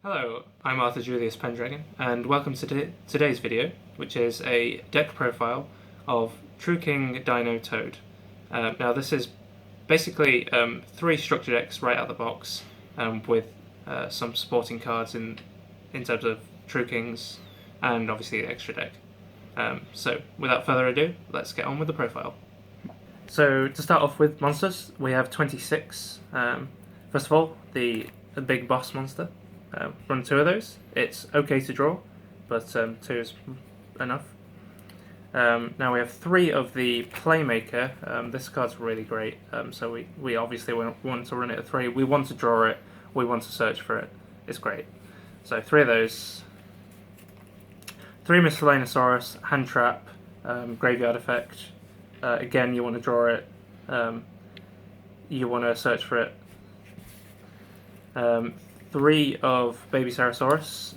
Hello, I'm Arthur Julius Pendragon, and welcome to today's video, which is a deck profile of True King Dino Toad. Now this is basically 3 structure decks right out of the box, with some supporting cards in terms of True Kings, and obviously the extra deck. So without further ado, let's get on with the profile. So to start off with monsters, we have 26. First of all, the big boss monster. Run 2 of those. It's okay to draw, but 2 is enough. Now we have 3 of the Playmaker. This card's really great, so we obviously want to run it at 3. We want to draw it, we want to search for it. It's great. So 3 of those. 3 Miscellaneousaurus, Hand Trap, Graveyard Effect. Again, you want to draw it, you want to search for it. 3 of Baby Cerosaurus.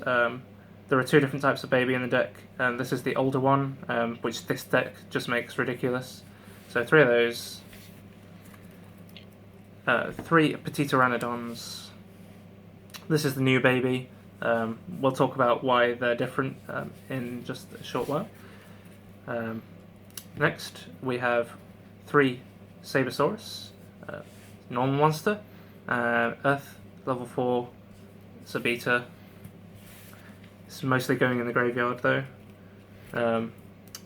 There are 2 different types of baby in the deck, and this is the older one, which this deck just makes ridiculous. So 3 of those. 3 Petitoranodons. This is the new baby. We'll talk about why they're different in just a short while. Next, we have 3 Sabersaurus. Normal monster. Earth, level 4. It's a beta. It's mostly going in the graveyard though.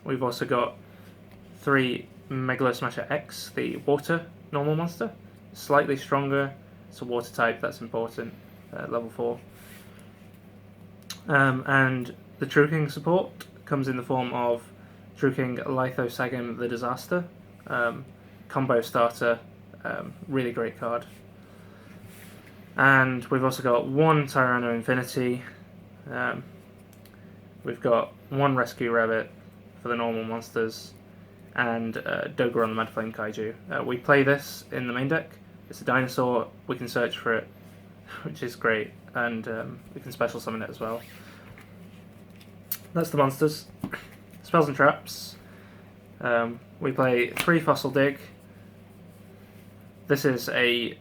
We've also got 3 Dinosmasher X, the water normal monster. Slightly stronger. It's a water type, that's important. Level 4. And the True King support comes in the form of True King Lithosagym the Disaster. Combo starter. Really great card. And we've also got 1 Tyranno Infinity. We've got 1 Rescue Rabbit for the normal monsters, and Dogeron the Mad Flame Kaiju. We play this in the main deck. It's a dinosaur. We can search for it, which is great, and we can special summon it as well. That's the monsters. Spells and traps. We play 3 Fossil Dig. This is a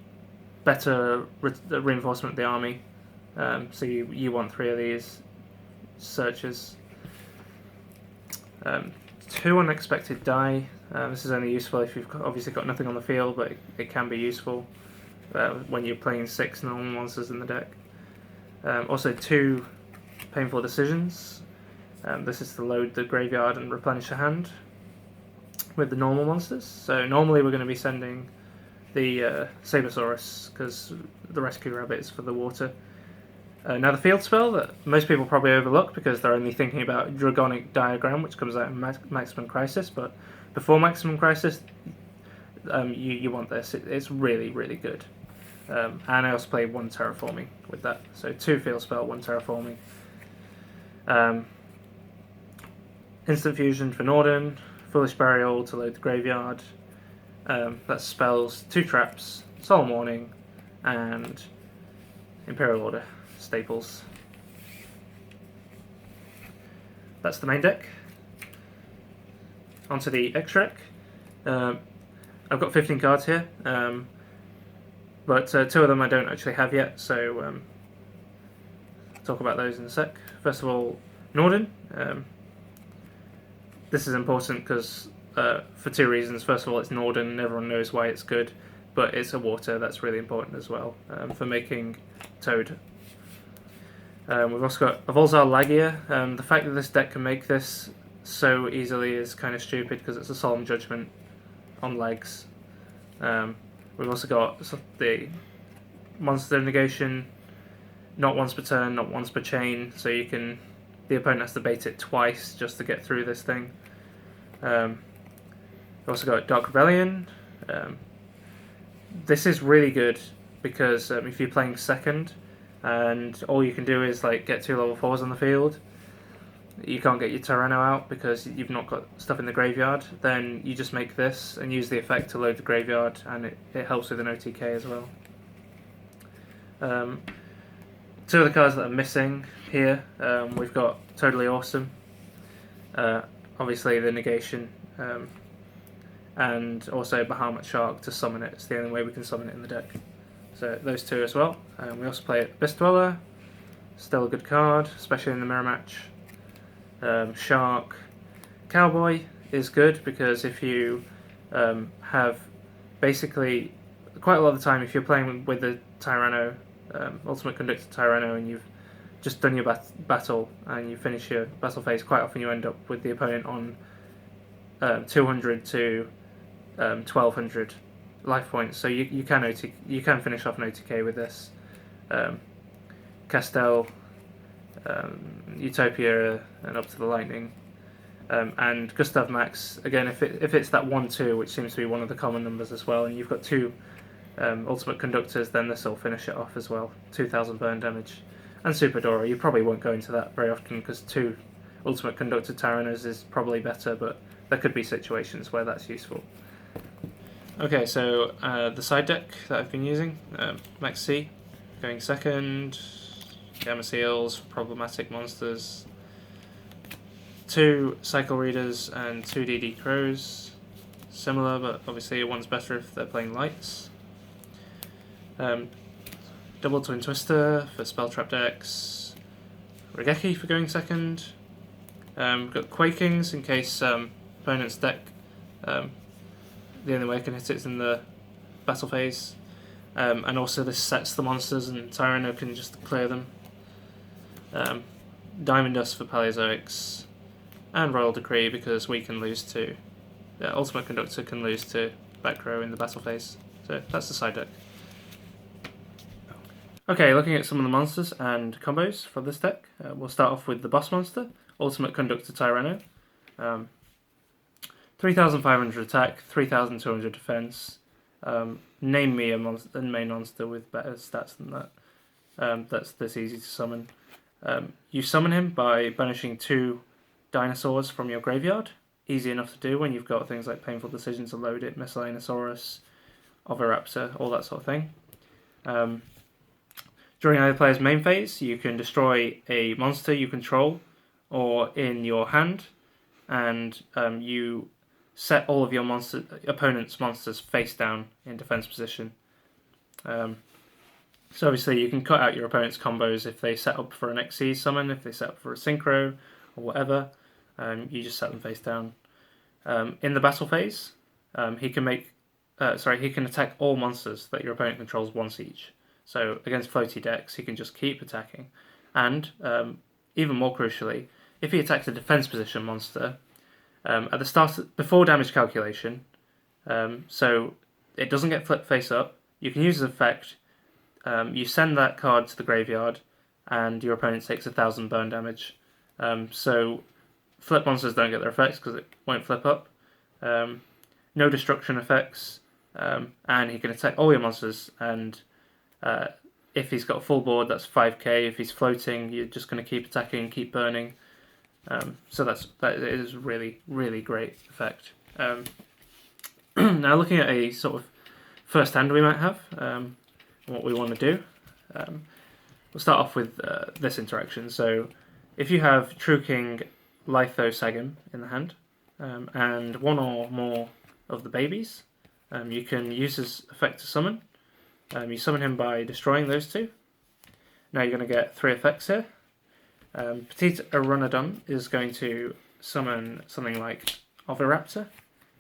better reinforcement of the army, so you want 3 of these searches. 2 Unexpected Die. This is only useful if you've obviously got nothing on the field, but it can be useful when you're playing 6 normal monsters in the deck. Also 2 Painful Decisions. This is to load the graveyard and replenish a hand with the normal monsters. So normally we're going to be sending the Sabersaurus, because the Rescue Rabbit is for the water. Now the field spell that most people probably overlook because they're only thinking about Dragonic Diagram, which comes out in Maximum Crisis, but before Maximum Crisis you want this. It's really, really good. And I also play 1 Terraforming with that, so 2 field spell, 1 Terraforming. Instant Fusion for Norden, Foolish Burial to load the graveyard. That spells 2 traps, Solemn Warning, and Imperial Order staples. That's the main deck. Onto the extra deck. I've got 15 cards here, but 2 of them I don't actually have yet, so I'll talk about those in a sec. First of all, Norden. This is important because for 2 reasons. First of all, it's Norden, and everyone knows why it's good, but it's a water, that's really important as well for making Toad. We've also got Volzar Lagia. The fact that this deck can make this so easily is kind of stupid because it's a Solemn Judgment on legs. We've also got the Monster Negation, not once per turn, not once per chain, so the opponent has to bait it twice just to get through this thing. We've also got Dark Rebellion. This is really good because if you're playing second and all you can do is like get 2 level 4s on the field, you can't get your Tyranno out because you've not got stuff in the graveyard, then you just make this and use the effect to load the graveyard, and it helps with an OTK as well. 2 of the cards that are missing here, we've got Totally Awesome, obviously the negation, and also Bahamut Shark to summon it. It's the only way we can summon it in the deck. So those 2 as well. We also play Abyss Dweller, still a good card, especially in the mirror match. Shark. Cowboy is good because if you have basically quite a lot of the time, if you're playing with the Tyranno, Ultimate Conductor Tyranno, and you've just done your battle and you finish your battle phase, quite often you end up with the opponent on 200 to 1200 life points. So you can finish off an OTK with this. Castell, Utopia, and up to the Lightning. And Gustav Max, again, if it's that 1-2, which seems to be one of the common numbers as well, and you've got two Ultimate Conductors, then this will finish it off as well. 2000 burn damage. And Super Dora, you probably won't go into that very often because 2 Ultimate Conductor Tyrannos is probably better, but there could be situations where that's useful. Okay, so the side deck that I've been using, Max C, going second, Gamma Seals, Problematic Monsters, 2 Cycle Readers and 2 DD Crows, similar, but obviously one's better if they're playing lights. Double Twin Twister for Spell Trap decks, Regeki for going second. We've got Quakings in case opponent's deck, the only way I can hit it is in the battle phase. And also this sets the monsters and Tyranno can just clear them. Diamond Dust for Paleozoics, and Royal Decree because we can lose to Ultimate Conductor can lose to back row in the battle phase. So that's the side deck. Okay, looking at some of the monsters and combos for this deck, we'll start off with the boss monster, Ultimate Conductor Tyranno. 3500 attack, 3200 defense. Name me a main monster with better stats than that. That's this easy to summon. You summon him by banishing 2 dinosaurs from your graveyard. Easy enough to do when you've got things like Painful Decisions to load it, Miscellaneosaurus, Oviraptor, all that sort of thing. During either player's main phase, you can destroy a monster you control or in your hand, and you set all of your opponent's monsters face down in defense position. So obviously you can cut out your opponent's combos if they set up for an XC summon, if they set up for a synchro or whatever. You just set them face down. In the battle phase, he can attack all monsters that your opponent controls once each. So against floaty decks, he can just keep attacking. And even more crucially, if he attacks a defense position monster at the start before damage calculation, so it doesn't get flipped face up, you can use his effect. You send that card to the graveyard, and your opponent takes 1000 burn damage. So flip monsters don't get their effects because it won't flip up. No destruction effects, and he can attack all your monsters. And if he's got a full board, that's 5k. If he's floating, you're just going to keep attacking and keep burning. So that is really, really great effect. Now looking at a sort of first hand we might have, what we want to do, we'll start off with this interaction. So if you have True King Lithosagym in the hand, and one or more of the babies, you can use his effect to summon. You summon him by destroying those 2. Now you're going to get 3 effects here. Petite Aeronodon is going to summon something like Oviraptor.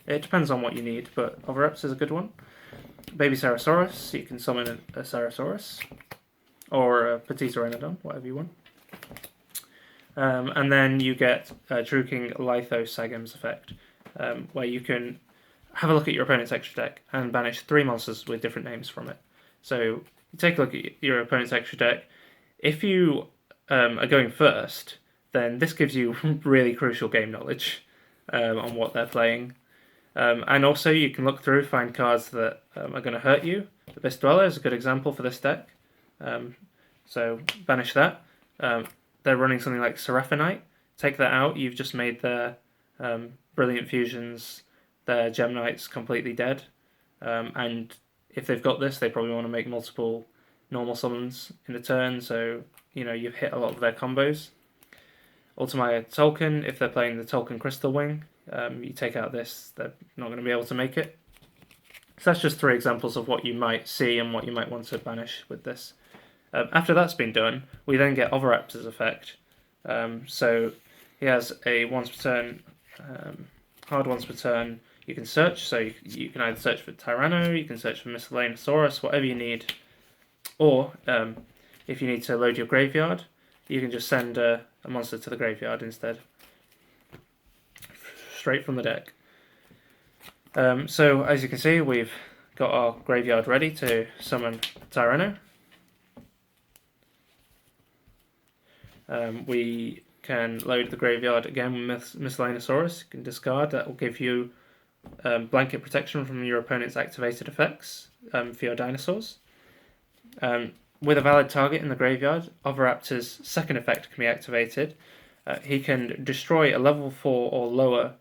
It depends on what you need, but Oviraptor is a good one. Baby Ceratosaurus, you can summon a Ceratosaurus, or a Petite Aeronodon, whatever you want. And then you get True King Lithosagym's effect, where you can have a look at your opponent's extra deck and banish 3 monsters with different names from it. So you take a look at your opponent's extra deck. If you are going first, then this gives you really crucial game knowledge on what they're playing. And also you can look through, find cards that are going to hurt you. The Abyss Dweller is a good example for this deck. So banish that. They're running something like Seraphonite. Take that out, you've just made their Brilliant Fusions, their Gem Knights completely dead. And if they've got this, they probably want to make multiple normal summons in the turn, so you've hit a lot of their combos. Ultimate Tolkien, if they're playing the Tolkien Crystal Wing, you take out this, they're not going to be able to make it. So that's just 3 examples of what you might see and what you might want to banish with this. After that's been done, we then get Oviraptor's effect. So he has a once per turn, hard once per turn. You can search, so you can either search for Tyranno, you can search for Miscellaneosaurus, whatever you need. Or, if you need to load your graveyard, you can just send a monster to the graveyard instead. Straight from the deck. So, as you can see, we've got our graveyard ready to summon Tyranno. We can load the graveyard again with Miscellaneosaurus. You can discard, that will give you blanket protection from your opponent's activated effects for your dinosaurs. With a valid target in the graveyard, Oviraptor's second effect can be activated. He can destroy a level 4 or lower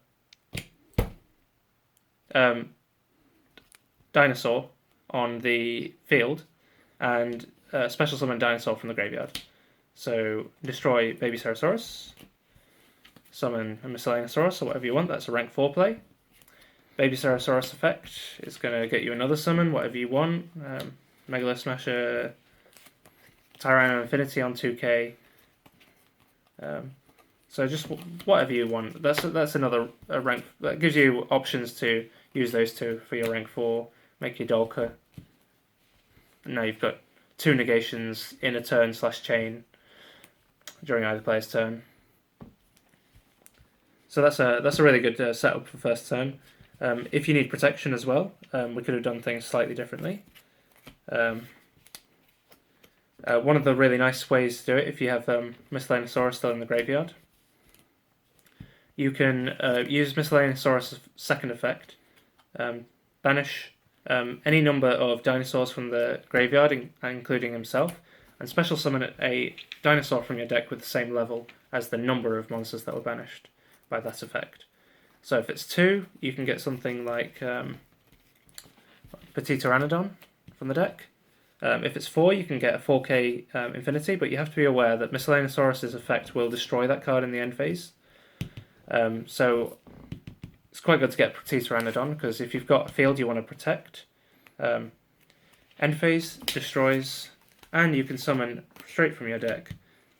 dinosaur on the field and special summon dinosaur from the graveyard. So destroy Babycerosaurus, summon a Miscellaneosaurus or whatever you want, that's a rank 4 play. Babycerosaurus effect is going to get you another summon, whatever you want. Dinosmasher, Tyranno Infinity on 2k. So just whatever you want. That's another rank that gives you options to use those two for your rank 4. Make your Dolka. Now you've got 2 negations in a turn / chain during either player's turn. So that's a really good setup for first turn. If you need protection as well, we could have done things slightly differently. One of the really nice ways to do it, if you have Miscellaneosaurus still in the graveyard, you can use Miscellaneosaurus' second effect, banish any number of dinosaurs from the graveyard, including himself, and special summon a dinosaur from your deck with the same level as the number of monsters that were banished by that effect. So if it's 2, you can get something like Petit Pteranodon from the deck. If it's 4, you can get a 4k Infinity, but you have to be aware that Miscellaneosaurus' effect will destroy that card in the end phase. So it's quite good to get Petit Pteranodon, because if you've got a field you want to protect, end phase destroys, and you can summon straight from your deck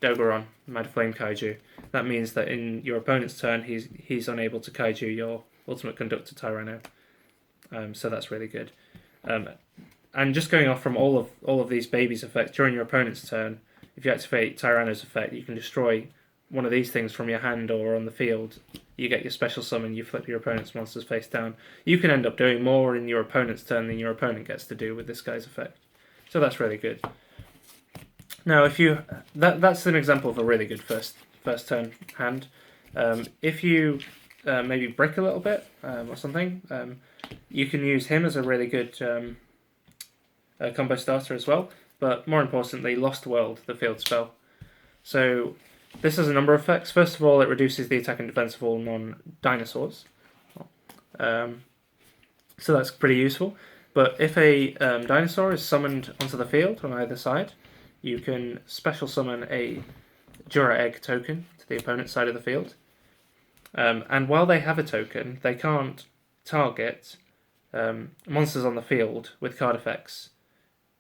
Dogoron, Mad Flame Kaiju. That means that in your opponent's turn he's unable to Kaiju your Ultimate Conductor Tyranno. So that's really good. And just going off from all of these babies' effects, during your opponent's turn, if you activate Tyranno's effect, you can destroy one of these things from your hand or on the field. You get your special summon, you flip your opponent's monsters face down. You can end up doing more in your opponent's turn than your opponent gets to do with this guy's effect. So that's really good. Now, if you that's an example of a really good first turn hand. If you maybe brick a little bit or something, you can use him as a really good combo starter as well. But more importantly, Lost World, the field spell. So this has a number of effects. First of all, it reduces the attack and defense of all non-dinosaurs. So that's pretty useful. But if a dinosaur is summoned onto the field on either side, you can special summon a Jura Egg token to the opponent's side of the field. And while they have a token, they can't target monsters on the field with card effects,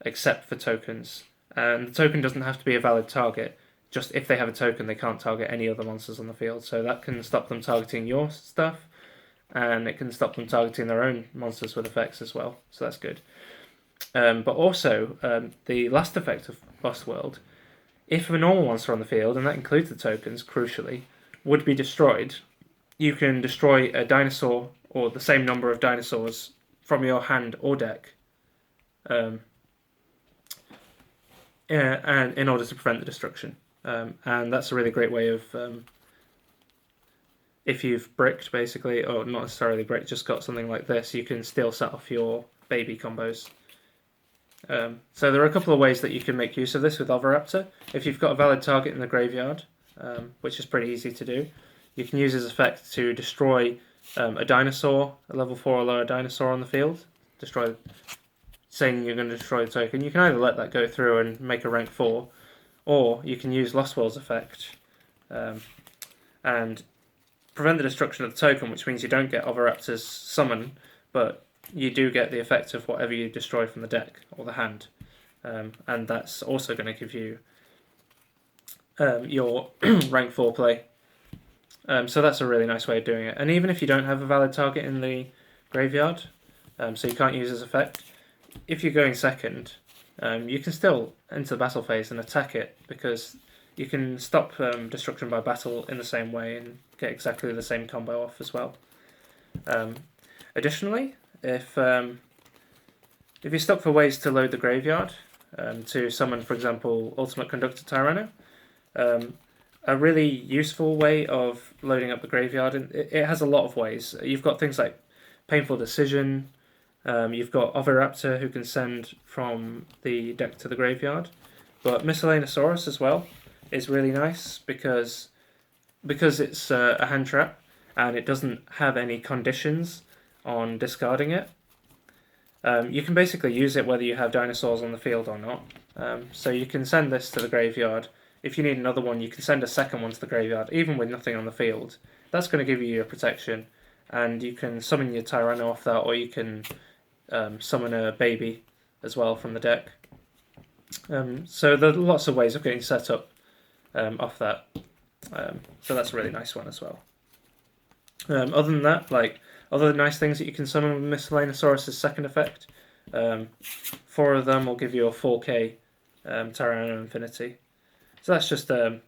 except for tokens. And the token doesn't have to be a valid target. Just if they have a token, they can't target any other monsters on the field. So that can stop them targeting your stuff, and it can stop them targeting their own monsters with effects as well. So that's good. But also, the last effect of Lost World, if a normal monster on the field, and that includes the tokens, crucially, would be destroyed, you can destroy a dinosaur or the same number of dinosaurs from your hand or deck, and in order to prevent the destruction. And that's a really great way of, if you've bricked basically, or not necessarily bricked, just got something like this, you can still set off your baby combos. So there are a couple of ways that you can make use of this with Oviraptor. If you've got a valid target in the graveyard, which is pretty easy to do, you can use his effect to destroy a dinosaur, a level 4 or lower dinosaur on the field. Saying you're going to destroy the token. You can either let that go through and make a rank 4, or you can use Lost World's effect and prevent the destruction of the token, which means you don't get Oviraptor's summon, but you do get the effect of whatever you destroy from the deck or the hand. and that's also going to give you your rank 4 play. So that's a really nice way of doing it. And even if you don't have a valid target in the graveyard, so you can't use this effect, if you're going second, you can still enter the battle phase and attack it, because you can stop destruction by battle in the same way and get exactly the same combo off as well. Additionally, if you're stuck for ways to load the graveyard, to summon, for example, Ultimate Conductor Tyranno, a really useful way of loading up the graveyard, and it has a lot of ways. You've got things like Painful Decision, you've got Oviraptor, who can send from the deck to the graveyard, but Miscellaneousaurus as well is really nice because it's a hand trap and it doesn't have any conditions on discarding it. You can basically use it whether you have dinosaurs on the field or not. So you can send this to the graveyard. If you need another one, you can send a second one to the graveyard, even with nothing on the field. That's going to give you your protection, and you can summon your Tyranno off that, or you can summon a baby as well from the deck. So there are lots of ways of getting set up off that. So that's a really nice one as well. Other than that, like other nice things that you can summon with Miscellaneousaurus' second effect, 4 of them will give you a 4k Tyranno Infinity. So that's just a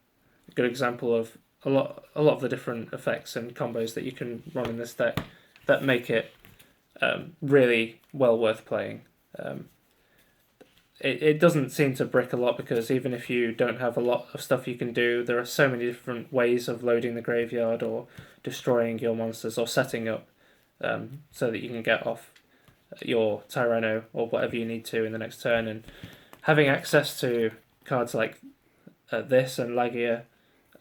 good example of a lot of the different effects and combos that you can run in this deck that make it really well worth playing. It doesn't seem to brick a lot, because even if you don't have a lot of stuff you can do, there are so many different ways of loading the graveyard or destroying your monsters or setting up so that you can get off your Tyranno or whatever you need to in the next turn. And having access to cards like this and Lagia,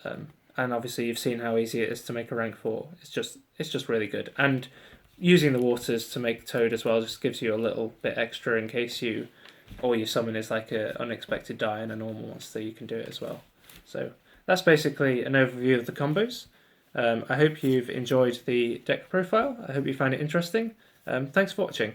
and obviously you've seen how easy it is to make a rank 4. It's just really good. And using the waters to make Toad as well just gives you a little bit extra in case all you summon is like an unexpected die and a normal monster. You can do it as well. So that's basically an overview of the combos. I hope you've enjoyed the deck profile. I hope you find it interesting. Thanks for watching.